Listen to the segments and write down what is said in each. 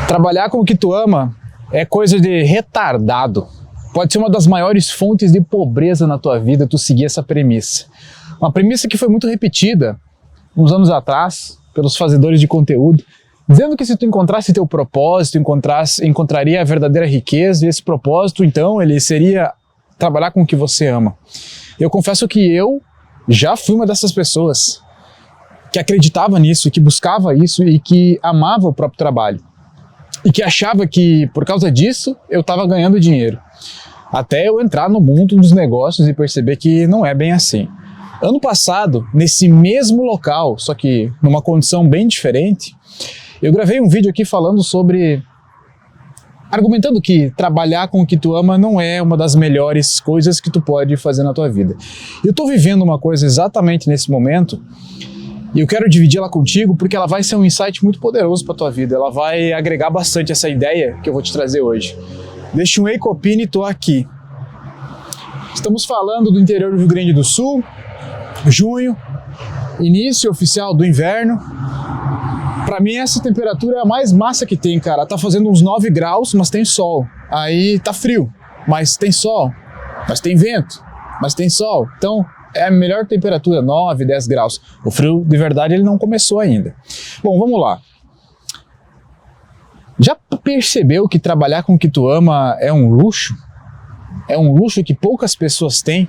Trabalhar com o que tu ama é coisa de retardado. Pode ser uma das maiores fontes de pobreza na tua vida tu seguir essa premissa. Uma premissa que foi muito repetida uns anos atrás pelos fazedores de conteúdo, dizendo que se tu encontrasse teu propósito, encontraria a verdadeira riqueza, e esse propósito, então, ele seria trabalhar com o que você ama. Eu confesso que eu já fui uma dessas pessoas que acreditava nisso, que buscava isso e que amava o próprio trabalho. E que achava que, por causa disso, eu estava ganhando dinheiro. Até eu entrar no mundo dos negócios e perceber que não é bem assim. Ano passado, nesse mesmo local, só que numa condição bem diferente, eu gravei um vídeo aqui falando sobre... argumentando que trabalhar com o que tu ama não é uma das melhores coisas que tu pode fazer na tua vida. Eu estou vivendo uma coisa exatamente nesse momento e eu quero dividir ela contigo porque ela vai ser um insight muito poderoso para tua vida. Ela vai agregar bastante essa ideia que eu vou te trazer hoje. Deixa um Ei Copini, tô aqui. Estamos falando do interior do Rio Grande do Sul, junho, início oficial do inverno. Pra mim essa temperatura é a mais massa que tem, cara. Tá fazendo uns 9 graus, mas tem sol. Aí tá frio, mas tem sol. Mas tem vento, mas tem sol. Então é a melhor temperatura, 9, 10 graus. O frio, de verdade, ele não começou ainda. Bom, vamos lá. Já percebeu que trabalhar com o que tu ama é um luxo? É um luxo que poucas pessoas têm?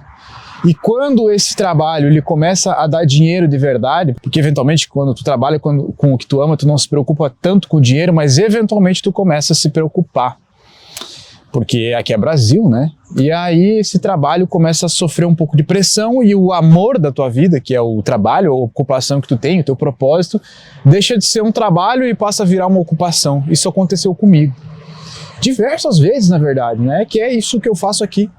E quando esse trabalho ele começa a dar dinheiro de verdade, porque eventualmente quando tu trabalha com o que tu ama, tu não se preocupa tanto com o dinheiro, mas eventualmente tu começa a se preocupar. Porque aqui é Brasil, né? E aí esse trabalho começa a sofrer um pouco de pressão e o amor da tua vida, que é o trabalho, a ocupação que tu tem, o teu propósito, deixa de ser um trabalho e passa a virar uma ocupação. Isso aconteceu comigo. Diversas vezes, na verdade, né? Que é isso que eu faço aqui.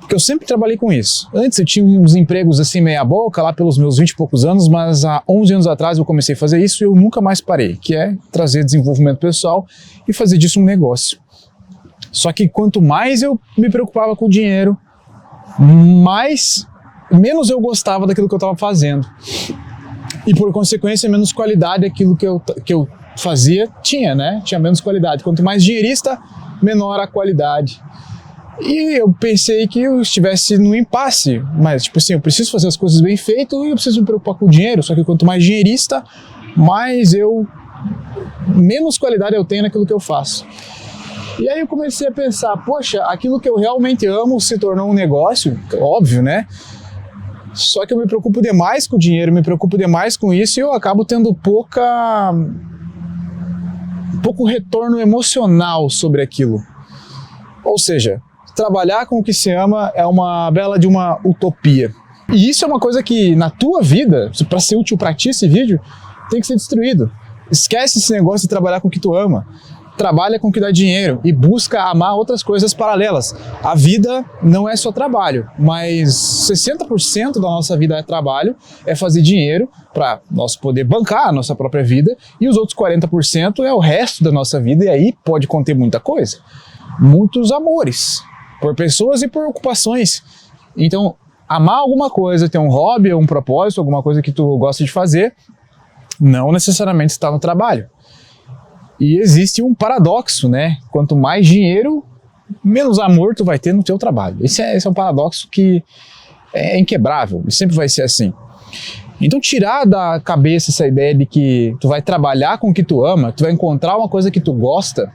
Porque eu sempre trabalhei com isso. Antes eu tinha uns empregos assim meia boca, lá pelos meus 20 e poucos anos, mas há 11 anos atrás eu comecei a fazer isso e eu nunca mais parei, que é trazer desenvolvimento pessoal e fazer disso um negócio. Só que quanto mais eu me preocupava com o dinheiro, menos eu gostava daquilo que eu estava fazendo. E por consequência, menos qualidade aquilo que eu fazia tinha, né? Tinha menos qualidade. Quanto mais dinheirista, menor a qualidade. E eu pensei que eu estivesse no impasse, mas tipo assim, eu preciso fazer as coisas bem feitas e eu preciso me preocupar com o dinheiro, só que quanto mais dinheirista, menos qualidade eu tenho naquilo que eu faço. E aí eu comecei a pensar, poxa, aquilo que eu realmente amo se tornou um negócio, óbvio, né? Só que eu me preocupo demais com o dinheiro, me preocupo demais com isso e eu acabo tendo pouco retorno emocional sobre aquilo. Ou seja, trabalhar com o que se ama é uma bela de uma utopia. E isso é uma coisa que na tua vida, para ser útil para ti esse vídeo, tem que ser destruído. Esquece esse negócio de trabalhar com o que tu ama. Trabalha com o que dá dinheiro e busca amar outras coisas paralelas. A vida não é só trabalho, mas 60% da nossa vida é trabalho, é fazer dinheiro para nós poder bancar a nossa própria vida e os outros 40% é o resto da nossa vida e aí pode conter muita coisa. Muitos amores, por pessoas e por ocupações. Então, amar alguma coisa, ter um hobby, um propósito, alguma coisa que tu gosta de fazer, não necessariamente está no trabalho. E existe um paradoxo, né? Quanto mais dinheiro, menos amor tu vai ter no teu trabalho. Esse é um paradoxo que é inquebrável e sempre vai ser assim. Então tirar da cabeça essa ideia de que tu vai trabalhar com o que tu ama, tu vai encontrar uma coisa que tu gosta,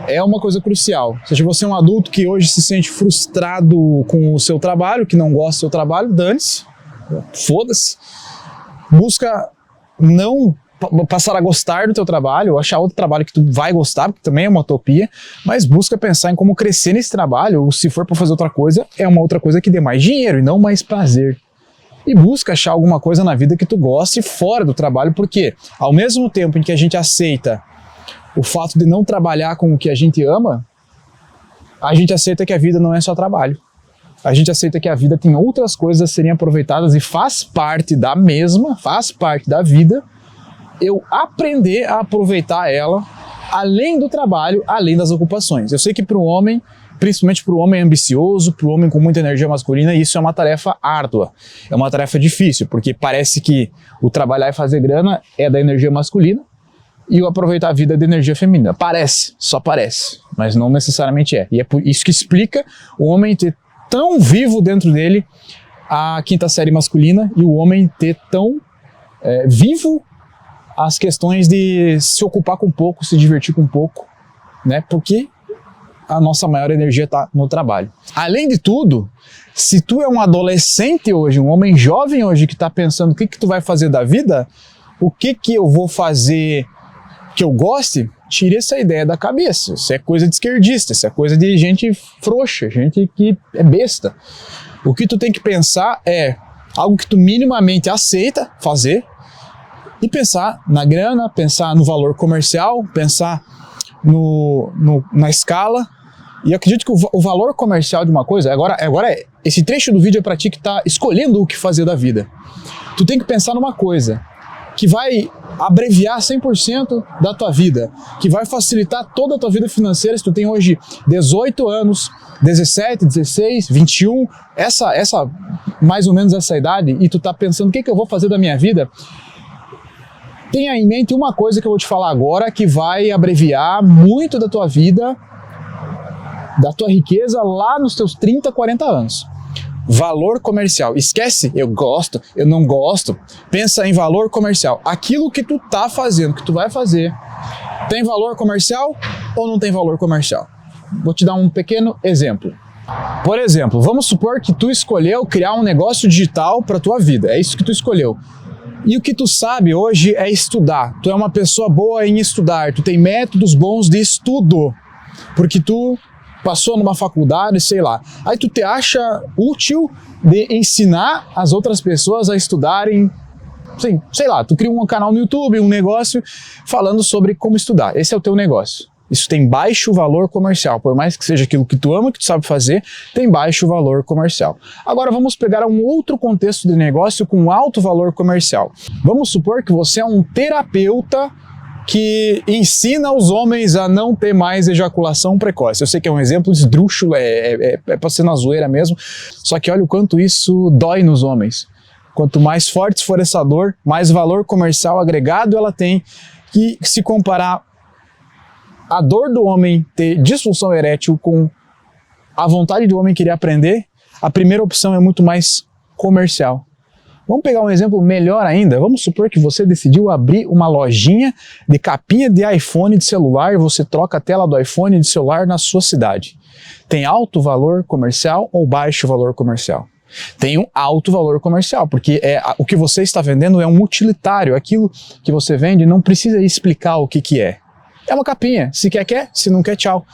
é uma coisa crucial. Se você é um adulto que hoje se sente frustrado com o seu trabalho, que não gosta do seu trabalho, dane-se, foda-se. Busca não passar a gostar do teu trabalho, ou achar outro trabalho que tu vai gostar, porque também é uma utopia, mas busca pensar em como crescer nesse trabalho, ou se for para fazer outra coisa, é uma outra coisa que dê mais dinheiro e não mais prazer. E busca achar alguma coisa na vida que tu goste fora do trabalho, porque ao mesmo tempo em que a gente aceita o fato de não trabalhar com o que a gente ama, a gente aceita que a vida não é só trabalho. A gente aceita que a vida tem outras coisas a serem aproveitadas e faz parte da vida, eu aprender a aproveitar ela além do trabalho, além das ocupações. Eu sei que para o homem, principalmente para o homem ambicioso, para o homem com muita energia masculina, isso é uma tarefa árdua, é uma tarefa difícil, porque parece que o trabalhar e fazer grana é da energia masculina, e o aproveitar a vida de energia feminina. Parece, só parece, mas não necessariamente é. E é por isso que explica o homem ter tão vivo dentro dele a quinta série masculina e o homem ter tão vivo as questões de se ocupar com pouco, se divertir com pouco, né? Porque a nossa maior energia está no trabalho. Além de tudo, se tu é um adolescente hoje, um homem jovem hoje que está pensando o que tu vai fazer da vida, o que eu vou fazer que eu goste, tire essa ideia da cabeça. Isso é coisa de esquerdista, isso é coisa de gente frouxa, gente que é besta. O que tu tem que pensar é algo que tu minimamente aceita fazer e pensar na grana, pensar no valor comercial, pensar na escala. E eu acredito que o valor comercial de uma coisa, agora esse trecho do vídeo é para ti que está escolhendo o que fazer da vida. Tu tem que pensar numa coisa que vai abreviar 100% da tua vida, que vai facilitar toda a tua vida financeira. Se tu tem hoje 18 anos, 17, 16, 21, mais ou menos essa idade, e tu tá pensando o que eu vou fazer da minha vida, tenha em mente uma coisa que eu vou te falar agora que vai abreviar muito da tua vida, da tua riqueza lá nos teus 30, 40 anos. Valor comercial. Esquece, eu gosto, eu não gosto. Pensa em valor comercial. Aquilo que tu tá fazendo, que tu vai fazer, tem valor comercial ou não tem valor comercial? Vou te dar um pequeno exemplo. Por exemplo, vamos supor que tu escolheu criar um negócio digital para tua vida. É isso que tu escolheu. E o que tu sabe hoje é estudar. Tu é uma pessoa boa em estudar. Tu tem métodos bons de estudo. Porque tu passou numa faculdade, sei lá. Aí tu te acha útil de ensinar as outras pessoas a estudarem, sei lá, tu cria um canal no YouTube, um negócio falando sobre como estudar. Esse é o teu negócio. Isso tem baixo valor comercial. Por mais que seja aquilo que tu ama, que tu sabe fazer, tem baixo valor comercial. Agora vamos pegar um outro contexto de negócio com alto valor comercial. Vamos supor que você é um terapeuta que ensina os homens a não ter mais ejaculação precoce. Eu sei que é um exemplo esdrúxulo, é pra ser na zoeira mesmo, só que olha o quanto isso dói nos homens. Quanto mais forte for essa dor, mais valor comercial agregado ela tem, que se comparar a dor do homem ter disfunção erétil com a vontade do homem querer aprender, a primeira opção é muito mais comercial. Vamos pegar um exemplo melhor ainda. Vamos supor que você decidiu abrir uma lojinha de capinha de iPhone de celular e você troca a tela do iPhone de celular na sua cidade. Tem alto valor comercial ou baixo valor comercial? Tem um alto valor comercial, porque o que você está vendendo é um utilitário. Aquilo que você vende não precisa explicar o que é. É uma capinha. Se quer, se não quer, tchau.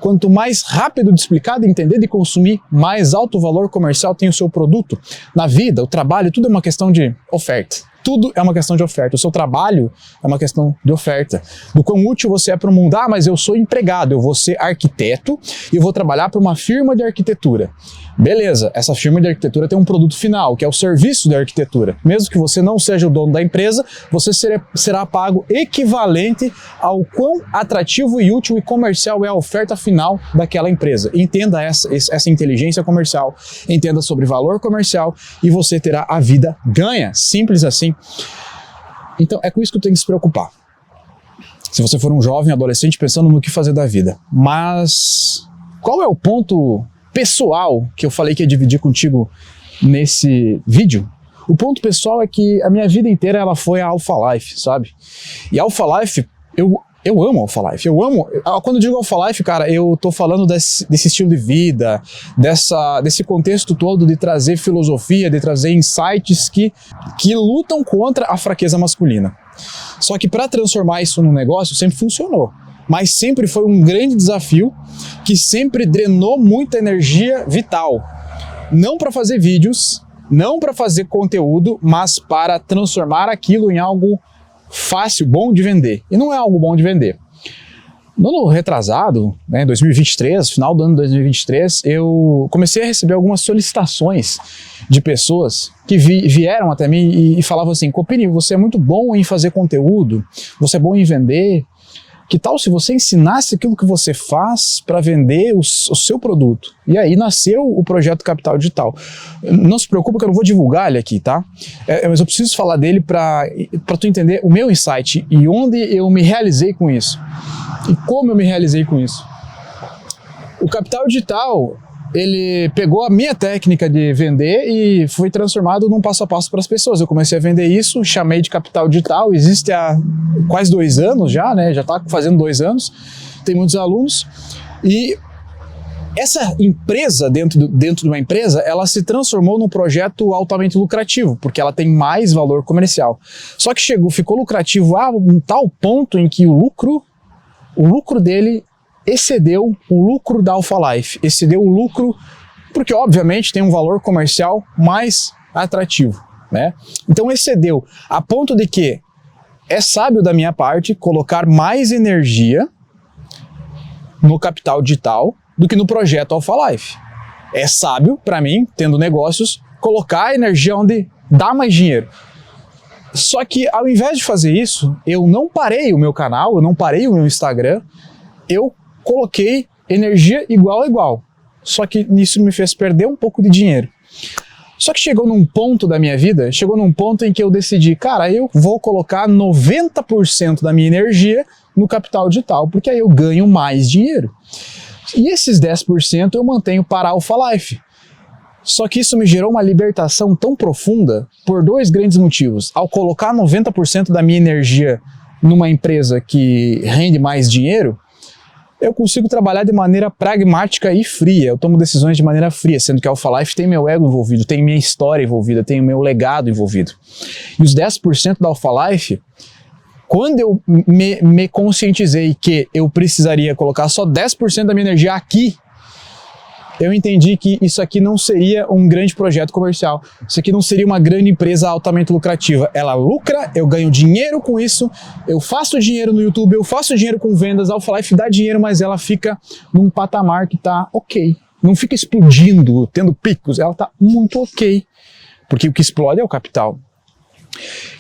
Quanto mais rápido de explicar, de entender, de consumir, mais alto valor comercial tem o seu produto. Na vida, o trabalho, tudo é uma questão de oferta. Tudo é uma questão de oferta. O seu trabalho é uma questão de oferta. Do quão útil você é para o mundo. Ah, mas eu sou empregado, eu vou ser arquiteto e eu vou trabalhar para uma firma de arquitetura. Beleza, essa firma de arquitetura tem um produto final, que é o serviço de arquitetura. Mesmo que você não seja o dono da empresa, você será pago equivalente ao quão atrativo e útil e comercial é a oferta final daquela empresa. Entenda essa inteligência comercial, entenda sobre valor comercial e você terá a vida ganha. Simples assim. Então é com isso que tu tem que se preocupar. Se você for um jovem, adolescente, pensando no que fazer da vida. Mas qual é o ponto pessoal que eu falei que ia dividir contigo nesse vídeo? O ponto pessoal é que a minha vida inteira ela foi a Alpha Life, sabe? E Alpha Life, eu amo Alpha Life, quando eu digo Alpha Life, cara, eu tô falando desse estilo de vida, desse contexto todo de trazer filosofia, de trazer insights que lutam contra a fraqueza masculina. Só que para transformar isso num negócio sempre funcionou. Mas sempre foi um grande desafio que sempre drenou muita energia vital. Não para fazer vídeos, não para fazer conteúdo, mas para transformar aquilo em algo fácil, bom de vender. E não é algo bom de vender. No ano retrasado, em 2023, final do ano de 2023, eu comecei a receber algumas solicitações de pessoas que vieram até mim e falavam assim: Copini, você é muito bom em fazer conteúdo, você é bom em vender, Que tal se você ensinasse aquilo que você faz para vender o seu produto? E aí nasceu o projeto Capital Digital. Não se preocupa que eu não vou divulgar ele aqui, tá? Mas eu preciso falar dele para tu entender o meu insight e onde eu me realizei com isso. E como eu me realizei com isso. O Capital Digital, ele pegou a minha técnica de vender e foi transformado num passo a passo para as pessoas. Eu comecei a vender isso, chamei de Capital Digital, existe há quase 2 anos já, né? Já está fazendo 2 anos, tem muitos alunos. E essa empresa, dentro de uma empresa, ela se transformou num projeto altamente lucrativo, porque ela tem mais valor comercial. Só que ficou lucrativo a um tal ponto em que o lucro dele excedeu o lucro da Alphalife, excedeu o lucro, porque obviamente tem um valor comercial mais atrativo, né? Então excedeu, a ponto de que é sábio da minha parte colocar mais energia no Capital Digital do que no projeto Alphalife. É sábio para mim, tendo negócios, colocar a energia onde dá mais dinheiro. Só que ao invés de fazer isso, eu não parei o meu canal, eu não parei o meu Instagram, eu coloquei energia igual a igual. Só que nisso me fez perder um pouco de dinheiro. Só que chegou num ponto da minha vida, chegou num ponto em que eu decidi, cara, eu vou colocar 90% da minha energia no Capital Digital, porque aí eu ganho mais dinheiro. E esses 10% eu mantenho para a Alphalife. Só que isso me gerou uma libertação tão profunda por 2 grandes motivos. Ao colocar 90% da minha energia numa empresa que rende mais dinheiro, eu consigo trabalhar de maneira pragmática e fria, eu tomo decisões de maneira fria, sendo que a Alphalife tem meu ego envolvido, tem minha história envolvida, tem o meu legado envolvido. E os 10% da Alphalife, quando eu me conscientizei que eu precisaria colocar só 10% da minha energia aqui, eu entendi que isso aqui não seria um grande projeto comercial, isso aqui não seria uma grande empresa altamente lucrativa. Ela lucra, eu ganho dinheiro com isso, eu faço dinheiro no YouTube, eu faço dinheiro com vendas, a Alphalife dá dinheiro, mas ela fica num patamar que tá ok. Não fica explodindo, tendo picos, ela tá muito ok, porque o que explode é o capital.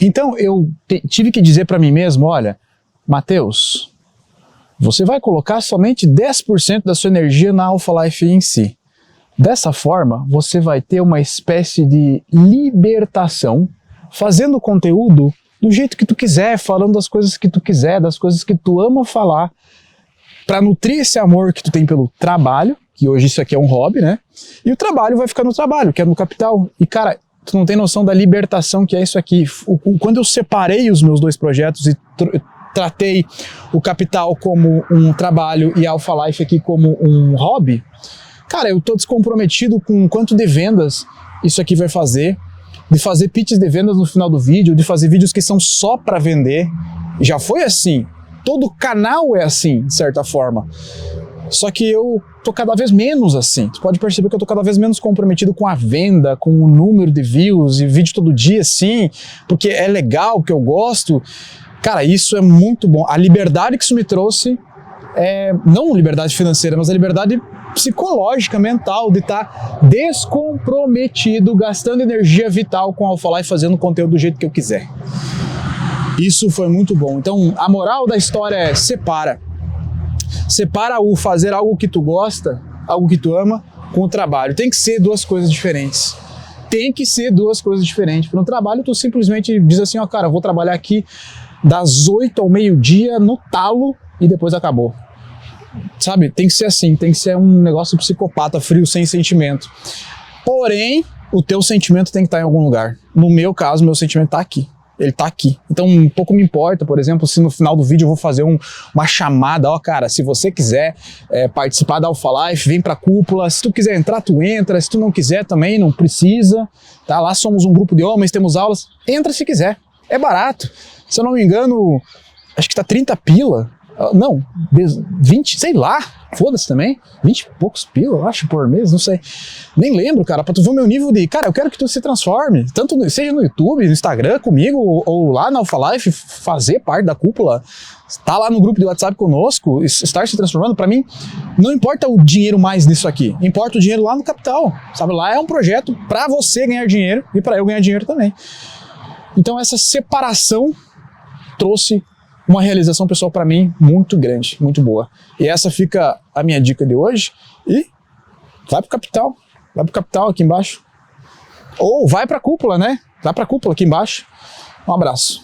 Então eu tive que dizer para mim mesmo, olha, Matheus, você vai colocar somente 10% da sua energia na Alphalife em si. Dessa forma, você vai ter uma espécie de libertação, fazendo conteúdo do jeito que tu quiser, falando das coisas que tu quiser, das coisas que tu ama falar, para nutrir esse amor que tu tem pelo trabalho, que hoje isso aqui é um hobby, né? E o trabalho vai ficar no trabalho, que é no capital. E cara, tu não tem noção da libertação que é isso aqui. Quando eu separei os meus 2 projetos e tratei o capital como um trabalho e a Alphalife aqui como um hobby, cara, eu tô descomprometido com quanto de vendas isso aqui vai fazer, de fazer pitches de vendas no final do vídeo, de fazer vídeos que são só para vender. Já foi assim, todo canal é assim, de certa forma. Só que eu tô cada vez menos assim. Tu pode perceber que eu tô cada vez menos comprometido com a venda, com o número de views e vídeo todo dia, sim, porque é legal, porque eu gosto. Cara, isso é muito bom. A liberdade que isso me trouxe, não liberdade financeira, mas a liberdade psicológica, mental, de estar descomprometido, gastando energia vital com a Alphalife, fazendo conteúdo do jeito que eu quiser. Isso foi muito bom. Então, a moral da história é separa. Separa o fazer algo que tu gosta, algo que tu ama, com o trabalho. Tem que ser 2 coisas diferentes. Tem que ser 2 coisas diferentes. No trabalho, tu simplesmente diz assim, ó, cara, eu vou trabalhar aqui das 8 ao meio-dia no talo e depois acabou. Sabe? Tem que ser assim, tem que ser um negócio psicopata, frio, sem sentimento. Porém, o teu sentimento tem que estar em algum lugar. No meu caso, meu sentimento está aqui. Ele tá aqui. Então, um pouco me importa, por exemplo, se no final do vídeo eu vou fazer uma chamada, ó, cara, se você quiser participar da Alphalife, vem pra cúpula, se tu quiser entrar, tu entra, se tu não quiser também, não precisa, tá? Lá somos um grupo de homens, temos aulas, entra se quiser, é barato. Se eu não me engano, acho que tá 30 pila, não, 20, sei lá, foda-se também, 20 e poucos pila, eu acho, por mês, não sei. Nem lembro, cara, pra tu ver o meu nível de... Cara, eu quero que tu se transforme, tanto seja no YouTube, no Instagram, comigo, ou lá na Alphalife, fazer parte da cúpula, estar lá no grupo de WhatsApp conosco, estar se transformando. Pra mim, não importa o dinheiro mais nisso aqui, importa o dinheiro lá no capital, sabe? Lá é um projeto pra você ganhar dinheiro e pra eu ganhar dinheiro também. Então essa separação trouxe uma realização pessoal para mim muito grande, muito boa. E essa fica a minha dica de hoje. E vai pro capital aqui embaixo. Ou vai pra cúpula, né? Vai pra cúpula aqui embaixo. Um abraço.